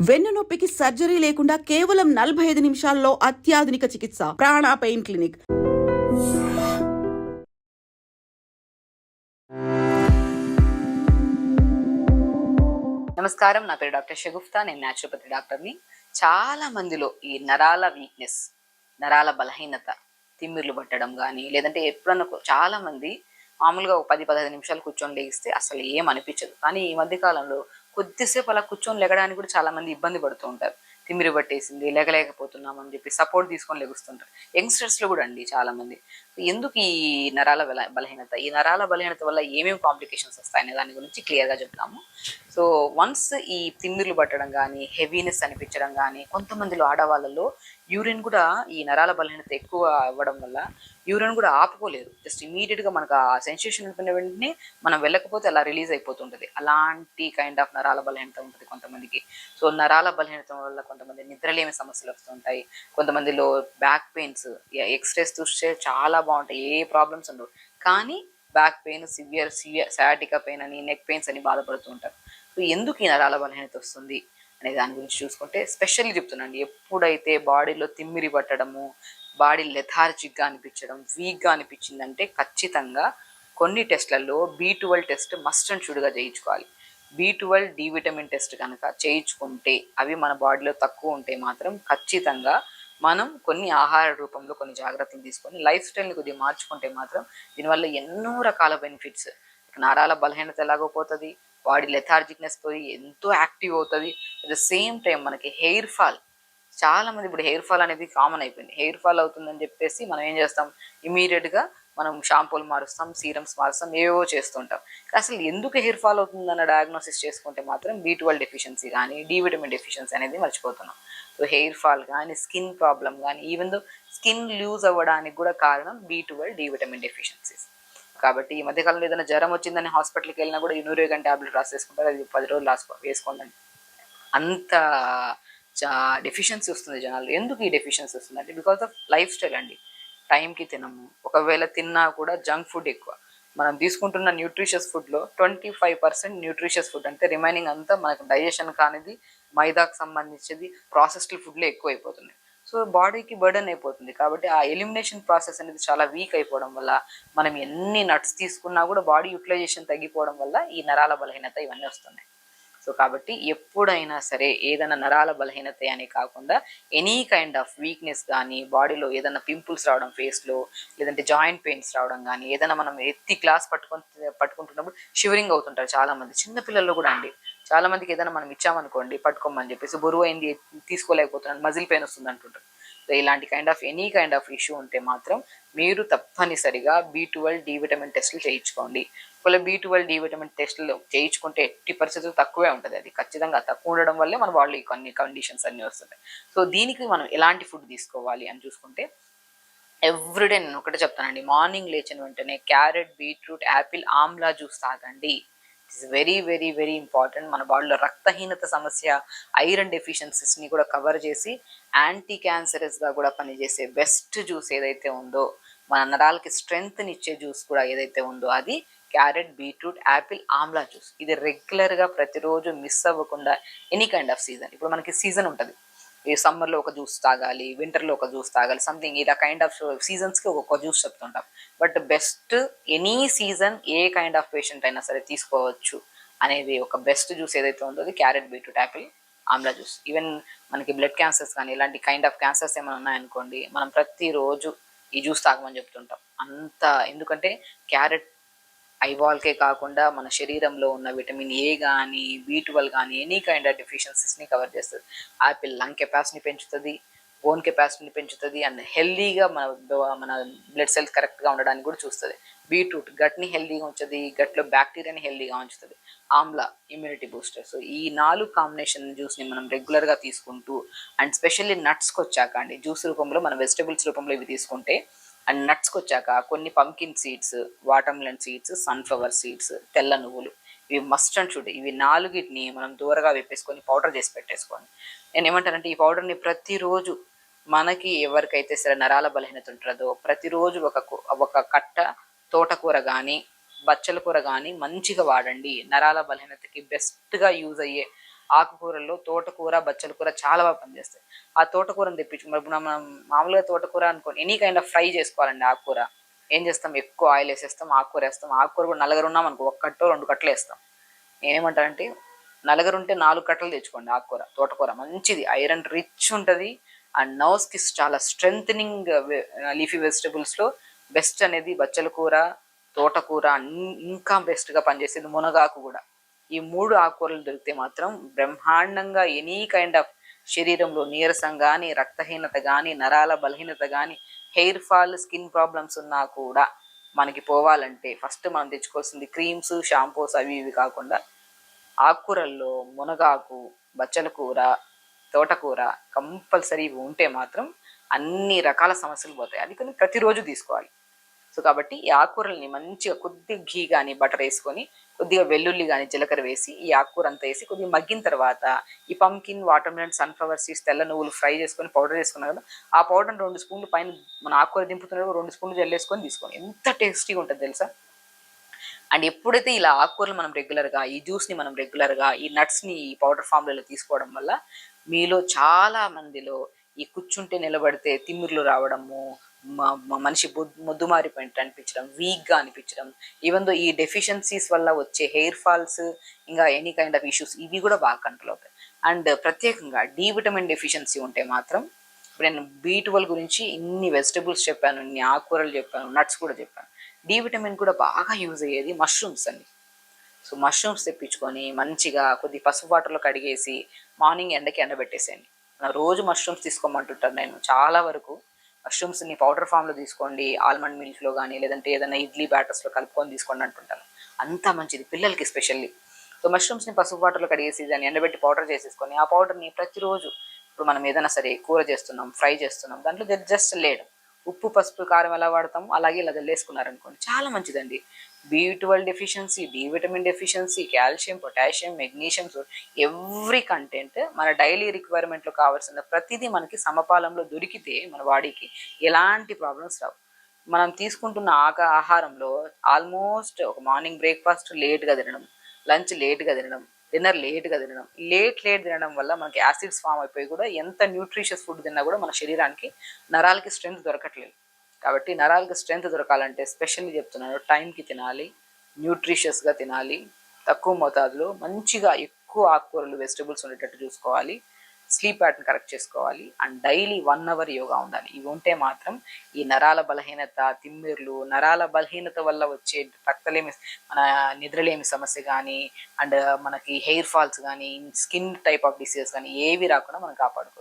వెన్నునొప్పికి surgery లేకుండా కేవలం 45 నిమిషాల్లో అత్యాధునిక చికిత్స. ప్రాణ పెయిన్ క్లినిక్. నమస్కారం, నా పేరు డాక్టర్ షగుఫ్తా. నేను న్యాచురోపతి డాక్టర్ని. చాలా మందిలో ఈ నరాల వీక్నెస్, నరాల బలహీనత, తిమ్మిర్లు పట్టడం కానీ, లేదంటే ఎప్పుడన్నా చాలా మంది మామూలుగా ఒక 10-15 నిమిషాలు కూర్చొని లేగిస్తే అసలు ఏం అనిపించదు. కానీ ఈ మధ్య కాలంలో కొద్దిసేపు అలా కూర్చొని లెగడానికి కూడా చాలా మంది ఇబ్బంది పడుతూ ఉంటారు. తిమ్మిరి పట్టేసింది, లెగలేకపోతున్నాం అని చెప్పి సపోర్ట్ తీసుకొని లెగుస్తుంటారు. యంగ్స్టర్స్లో కూడా అండి చాలా మంది. ఎందుకు ఈ నరాల బలహీనత, ఈ నరాల బలహీనత వల్ల ఏమేమి కాంప్లికేషన్స్ వస్తాయనే దాని గురించి క్లియర్గా చెప్తాము. సో వన్స్ ఈ తిమ్మిర్లు పట్టడం కానీ, హెవీనెస్ అనిపించడం కానీ, కొంతమందిలో ఆడవాళ్ళలో యూరిన్ కూడా ఈ నరాల బలహీనత ఎక్కువ అవ్వడం వల్ల యూరిన్ కూడా ఆపుకోలేదు. జస్ట్ ఇమీడియట్గా మనకు ఆ సెన్సేషన్ అనుకున్న వెంటనే మనం వెళ్ళకపోతే అలా రిలీజ్ అయిపోతుంటుంది. అలాంటి కైండ్ ఆఫ్ నరాల బలహీనత ఉంటుంది కొంతమందికి. సో నరాల బలహీనత వల్ల కొంతమంది నిద్రలేమి సమస్యలు వస్తుంటాయి. కొంతమందిలో బ్యాక్ పెయిన్స్, ఎక్స్రేస్ చూస్తే చాలా బాగుంటాయి, ఏ ప్రాబ్లమ్స్ ఉండవు. కానీ back pain, severe sciatica pain అని, నెక్ పెయిన్స్ అని బాధపడుతూ ఉంటారు. సో ఎందుకు ఈ నరాల బలహీనత వస్తుంది అనే దాని గురించి చూసుకుంటే స్పెషల్లీ చెప్తున్నాను. ఎప్పుడైతే బాడీలో తిమ్మిరి పట్టడము, బాడీ లెథార్జిక్గా అనిపించడం, వీక్గా అనిపించిందంటే ఖచ్చితంగా కొన్ని టెస్ట్లలో B12 టెస్ట్ మస్ట్ అండ్ షుడ్గా చేయించుకోవాలి. B12 డి విటమిన్ టెస్ట్ కనుక చేయించుకుంటే, అవి మన బాడీలో తక్కువ ఉంటే మాత్రం ఖచ్చితంగా మనం కొన్ని ఆహార రూపంలో కొన్ని జాగ్రత్తలు తీసుకొని లైఫ్ స్టైల్ని కొద్దిగా మార్చుకుంటే మాత్రం దీనివల్ల ఎన్నో రకాల బెనిఫిట్స్. నరాల బలహీనత ఎలాగో పోతుంది, బాడీ లెథార్జిక్నెస్ పోయి ఎంతో యాక్టివ్ అవుతుంది. అట్ ద సేమ్ టైం మనకి హెయిర్ ఫాల్, చాలా మంది ఇప్పుడు హెయిర్ ఫాల్ అనేది కామన్ అయిపోయింది. హెయిర్ ఫాల్ అవుతుందని చెప్పేసి మనం ఏం చేస్తాం, ఇమీడియట్గా మనం షాంపూలు మారుస్తాం, సీరమ్స్ మారుస్తాం, ఏవో చేస్తుంటాం. అసలు ఎందుకు హెయిర్ ఫాల్ అవుతుందన్న డయాగ్నోసిస్ చేసుకుంటే మాత్రం B12 డెఫిషియన్సీ కానీ, డి విటమిన్ డెఫిషియన్సీ అనేది మర్చిపోతున్నాం. సో హెయిర్ ఫాల్ కానీ, స్కిన్ ప్రాబ్లం కానీ, ఈవెన్ దో స్కిన్ లూజ్ అవ్వడానికి కూడా కారణం B12 డి విటమిన్ డెఫిషియన్సీస్. కాబట్టి ఈ మధ్యకాలంలో ఏదైనా జ్వరం వచ్చిందని హాస్పిటల్కి వెళ్ళినా కూడా యూనోరేగన్ ట్యాబ్లెట్ రాసేసుకుంటారు, అది 10 రోజులు వేసుకోండి. అంత డెఫిషియన్సీ వస్తుంది జనాలు. ఎందుకు ఈ డెఫిషియన్సీ వస్తుంది అంటే బికాస్ ఆఫ్ లైఫ్ స్టైల్ అండి. టైంకి తినము, ఒకవేళ తిన్నా కూడా జంక్ ఫుడ్ ఎక్కువ. మనం తీసుకుంటున్న న్యూట్రిషియస్ ఫుడ్లో 25% న్యూట్రిషియస్ ఫుడ్, అంటే రిమైనింగ్ అంతా మనకు డైజెషన్ కానిది, మైదాకు సంబంధించింది, ప్రాసెస్డ్ ఫుడ్లో ఎక్కువ అయిపోతుంది. సో బాడీకి బర్డెన్ అయిపోతుంది. కాబట్టి ఆ ఎలిమినేషన్ ప్రాసెస్ అనేది చాలా వీక్ అయిపోవడం వల్ల మనం ఎన్ని నట్స్ తీసుకున్నా కూడా బాడీ యూటిలైజేషన్ తగ్గిపోవడం వల్ల ఈ నరాల బలహీనత ఇవన్నీ వస్తున్నాయి. సో కాబట్టి ఎప్పుడైనా సరే ఏదైనా నరాల బలహీనత అని కాకుండా ఎనీ కైండ్ ఆఫ్ వీక్నెస్ కానీ, బాడీలో ఏదైనా పింపుల్స్ రావడం ఫేస్లో, లేదంటే జాయింట్ పెయిన్స్ రావడం కానీ, ఏదైనా మనం ఎత్తి గ్లాస్ పట్టుకుంటున్నప్పుడు షివరింగ్ అవుతుంటారు చాలామంది. చిన్నపిల్లల్లో కూడా అండి, చాలామందికి ఏదైనా మనం ఇచ్చామనుకోండి పట్టుకోమని చెప్పేసి, బరువు అయింది తీసుకోలేకపోతున్నాను, మజిల్ పెయిన్ వస్తుంది అంటుంటారు. సో ఇలాంటి ఎనీ కైండ్ ఆఫ్ ఇష్యూ ఉంటే మాత్రం మీరు తప్పనిసరిగా B12 డి విటమిన్ టెస్టులు చేయించుకోండి. ఒకవేళ B12 డి విటమిన్ టెస్టులు చేయించుకుంటే 80% తక్కువే ఉంటుంది. అది ఖచ్చితంగా తక్కువ ఉండడం వల్లే మన బాడీ కొన్ని కండిషన్స్ అన్నీ వస్తున్నాయి. సో దీనికి మనం ఎలాంటి ఫుడ్ తీసుకోవాలి అని చూసుకుంటే, ఎవ్రీడే నేను ఒకటే చెప్తానండి, మార్నింగ్ లేచిన వెంటనే carrot, beetroot, apple, amla juice తాగండి. It's very very very important. మన బాడీలో రక్తహీనత సమస్య, ఐరన్ డెఫిషియన్సీస్ని కూడా కవర్ చేసి యాంటీ క్యాన్సరస్గా కూడా పనిచేసే బెస్ట్ జ్యూస్ ఏదైతే ఉందో, మన నరాలకి స్ట్రెంగ్త్ని ఇచ్చే జ్యూస్ కూడా ఏదైతే ఉందో అది carrot, beetroot, apple, amla juice. ఇది రెగ్యులర్గా ప్రతిరోజు మిస్ అవ్వకుండా ఎనీ కైండ్ ఆఫ్ సీజన్, ఇప్పుడు మనకి సీజన్ ఉంటుంది, ఈ సమ్మర్లో ఒక జ్యూస్ తాగాలి, వింటర్లో ఒక జ్యూస్ తాగాలి, సంథింగ్ ఇలా కైండ్ ఆఫ్ సీజన్స్కి ఒక్కొక్క జ్యూస్ చెప్తుంటాం. బట్ బెస్ట్ ఎనీ సీజన్ ఏ కైండ్ ఆఫ్ పేషెంట్ అయినా సరే తీసుకోవచ్చు అనేది ఒక బెస్ట్ జ్యూస్ ఏదైతే ఉందో అది carrot, beetroot, apple, amla juice. Even మనకి బ్లడ్ క్యాన్సర్స్ కానీ ఇలాంటి కైండ్ ఆఫ్ క్యాన్సర్స్ ఏమైనా ఉన్నాయనుకోండి, మనం ప్రతిరోజు ఈ జ్యూస్ తాగమని చెప్తుంటాం. అంత ఎందుకంటే క్యారెట్ ఐబాల్కే కాకుండా మన శరీరంలో ఉన్న విటమిన్ ఏ కానీ, B12 కానీ ఎనీ కైండ్ ఆఫ్ డెఫిషియన్సీస్ని కవర్ చేస్తుంది. యాపిల్ లంగ్ కెపాసిటీని పెంచుతుంది, బోన్ కెపాసిటీని పెంచుతుంది, అండ్ హెల్దీగా మన బ్లడ్ సెల్స్ కరెక్ట్గా ఉండడానికి కూడా చూస్తుంది. బీట్రూట్ గట్ని హెల్దీగా ఉంచుతుంది, గట్లో బ్యాక్టీరియాని హెల్దీగా ఉంచుతుంది. Amla immunity booster. సో ఈ 4 కాంబినేషన్ జ్యూస్ని మనం రెగ్యులర్గా తీసుకుంటూ, అండ్ స్పెషల్లీ నట్స్కి వచ్చాక అండి, జ్యూస్ రూపంలో మన వెజిటబుల్స్ రూపంలో ఇవి తీసుకుంటే, అండ్ నట్స్కి వచ్చాక కొన్ని pumpkin seeds, watermelon seeds, sunflower seeds, తెల్ల నువ్వులు, ఇవి మస్ట్ అండ్ షుడ్. ఇవి 4ని మనం దూరగా వేపేసుకొని పౌడర్ చేసి పెట్టేసుకోండి. నేను ఏమంటానంటే ఈ పౌడర్ని ప్రతిరోజు మనకి ఎవరికైతే సరే నరాల బలహీనత ఉంటుందో ప్రతిరోజు ఒక కట్ట తోటకూర కానీ, బచ్చల కూర కానీ మంచిగా వాడండి. నరాల బలహీనతకి బెస్ట్గా యూజ్ అయ్యే ఆకుకూరల్లో తోటకూర, బచ్చల కూర చాలా బాగా పనిచేస్తాయి. ఆ తోటకూరని తెప్పించు, మరి మనం మామూలుగా తోటకూర అనుకోని ఎనీ కైండ్ ఆఫ్ ఫ్రై చేసుకోవాలండి. ఆకుకూర ఏం చేస్తాం, ఎక్కువ ఆయిల్ వేసేస్తాం, ఆకుకూర వేస్తాం. ఆకుకూర కూడా నలుగురు ఉన్నాం అనుకో, 1 కట్టో 2 కట్టలు వేస్తాం. నేనేమంటానంటే నలుగురుంటే 4 కట్టలు తెచ్చుకోండి. ఆకుకూర, తోటకూర మంచిది, ఐరన్ రిచ్ ఉంటుంది. అండ్ నర్వ్స్కి చాలా స్ట్రెంథనింగ్ లీఫీ వెజిటబుల్స్లో బెస్ట్ అనేది బచ్చల కూర, తోటకూర, ఇంకా బెస్ట్గా పనిచేసేది మునగాకు కూడా. ఈ 3 ఆకుకూరలు దొరికితే మాత్రం బ్రహ్మాండంగా ఎనీ కైండ్ ఆఫ్ శరీరంలో నీరసం కానీ, రక్తహీనత కానీ, నరాల బలహీనత కానీ, హెయిర్ ఫాల్, స్కిన్ ప్రాబ్లమ్స్ ఉన్నా కూడా మనకి పోవాలంటే ఫస్ట్ మనం తెచ్చుకోవాల్సింది క్రీమ్స్, షాంపూస్ అవి ఇవి కాకుండా ఆకుకూరల్లో మునగాకు, బచ్చల కూర, తోటకూర కంపల్సరీ ఉంటే మాత్రం అన్ని రకాల సమస్యలు పోతాయి. అది కానీ ప్రతిరోజు తీసుకోవాలి. సో కాబట్టి ఈ ఆకుకూరల్ని మంచిగా కొద్దిగా ఘీ కానీ బటర్ వేసుకొని, కొద్దిగా వెల్లుల్లి కానీ జీలకర్ర వేసి ఈ ఆకుకూర అంతా వేసి కొద్దిగా మగ్గిన తర్వాత ఈ pumpkin, water melon, sunflower seeds, తెల్ల నువ్వులు ఫ్రై చేసుకొని పౌడర్ చేసుకున్నాం కదా, ఆ పౌడర్ 2 స్పూన్లు పైన మన ఆకుకూర దింపుతున్నప్పుడు 2 స్పూన్లు జల్లేసుకొని తీసుకోండి. ఎంత టేస్టీగా ఉంటుంది తెలుసా. అండ్ ఎప్పుడైతే ఇలా ఆకుకూరలు మనం రెగ్యులర్గా, ఈ జ్యూస్ని మనం రెగ్యులర్గా, ఈ నట్స్ని ఈ పౌడర్ ఫామ్లలో తీసుకోవడం వల్ల మీలో చాలా మందిలో ఈ కూర్చుంటే నిలబడితే తిమ్మిర్లు రావడము, మనిషి మొద్దుమారిపోయినట్టు అనిపించడం, వీక్గా అనిపించడం, ఈవెన్ దో ఈ డెఫిషియన్సీస్ వల్ల వచ్చే హెయిర్ ఫాల్స్, ఇంకా ఎనీ కైండ్ ఆఫ్ ఇష్యూస్ ఇవి కూడా బాగా కంట్రోల్ అవుతాయి. అండ్ ప్రత్యేకంగా డి విటమిన్ డెఫిషియన్సీ ఉంటే మాత్రం, ఇప్పుడు నేను B12 గురించి ఇన్ని వెజిటబుల్స్ చెప్పాను, ఇన్ని ఆకుకూరలు చెప్పాను, నట్స్ కూడా చెప్పాను. డి విటమిన్ కూడా బాగా యూజ్ అయ్యేది మష్రూమ్స్ అండి. సో మష్రూమ్స్ తెప్పించుకొని మంచిగా కొద్ది పసుపు వాటర్లో కడిగేసి మార్నింగ్ ఎండకి ఎండబెట్టేసేయండి. రోజు మష్రూమ్స్ తీసుకోమంటుంటారు. నేను చాలా వరకు మష్రూమ్స్ని పౌడర్ ఫామ్లో తీసుకోండి, ఆల్మండ్ మిల్క్లో కానీ, లేదంటే ఏదైనా ఇడ్లీ బ్యాటర్స్లో కలుపుకొని తీసుకోండి అంటుంటాను. అంత మంచిది పిల్లలకి ఎస్పెషల్లీ. సో మష్రూమ్స్ని పసుపు వాటర్లో కడిగేసి దాన్ని ఎండబెట్టి పౌడర్ చేసేసుకొని, ఆ పౌడర్ని ప్రతిరోజు ఇప్పుడు మనం ఏదైనా సరే కూర చేస్తున్నాం, ఫ్రై చేస్తున్నాం, దాంట్లో జస్ట్ లేయడం, ఉప్పు, పసుపు, కారం ఎలా వాడతాము అలాగే ఇలా జల్లేసుకున్నారనుకోండి, చాలా మంచిదండి. B12 deficiency, D vitamin deficiency, calcium, potassium, magnesium, every content మన డైలీ రిక్వైర్మెంట్లో కావాల్సిన ప్రతిదీ మనకి సమపాలంలో దొరికితే మన బాడీకి ఎలాంటి ప్రాబ్లమ్స్ రావు. మనం తీసుకుంటున్న ఆహారంలో ఆల్మోస్ట్ ఒక మార్నింగ్ బ్రేక్ఫాస్ట్ లేట్గా తినడం, లంచ్ లేట్గా తినడం, డిన్నర్ లేట్గా తినడం, లేట్ తినడం వల్ల మనకి యాసిడ్స్ ఫామ్ అయిపోయి కూడా ఎంత న్యూట్రిషియస్ ఫుడ్ తిన్నా కూడా మన శరీరానికి, నరాలకి స్ట్రెంత్ దొరకట్లేదు. కాబట్టి నరాలకి స్ట్రెంత్ దొరకాలంటే స్పెషల్లీ చెప్తున్నాను, టైంకి తినాలి, న్యూట్రిషియస్గా తినాలి, తక్కువ మోతాదులో మంచిగా ఎక్కువ ఆకుకూరలు, వెజిటబుల్స్ ఉండేటట్టు చూసుకోవాలి, స్లీప్ ప్యాటర్న్ కరెక్ట్ చేసుకోవాలి, అండ్ డైలీ 1 అవర్ యోగా ఉండాలి. ఇవి ఉంటే మాత్రం ఈ నరాల బలహీనత, తిమ్మిర్లు, నరాల బలహీనత వల్ల వచ్చే రక్తలేమి, మన నిద్రలేమి సమస్య కానీ, అండ్ మనకి హెయిర్ ఫాల్స్ కానీ, స్కిన్ టైప్ ఆఫ్ డిసీజెస్ కానీ ఏవి రాకుండా మనం కాపాడుకోవచ్చు.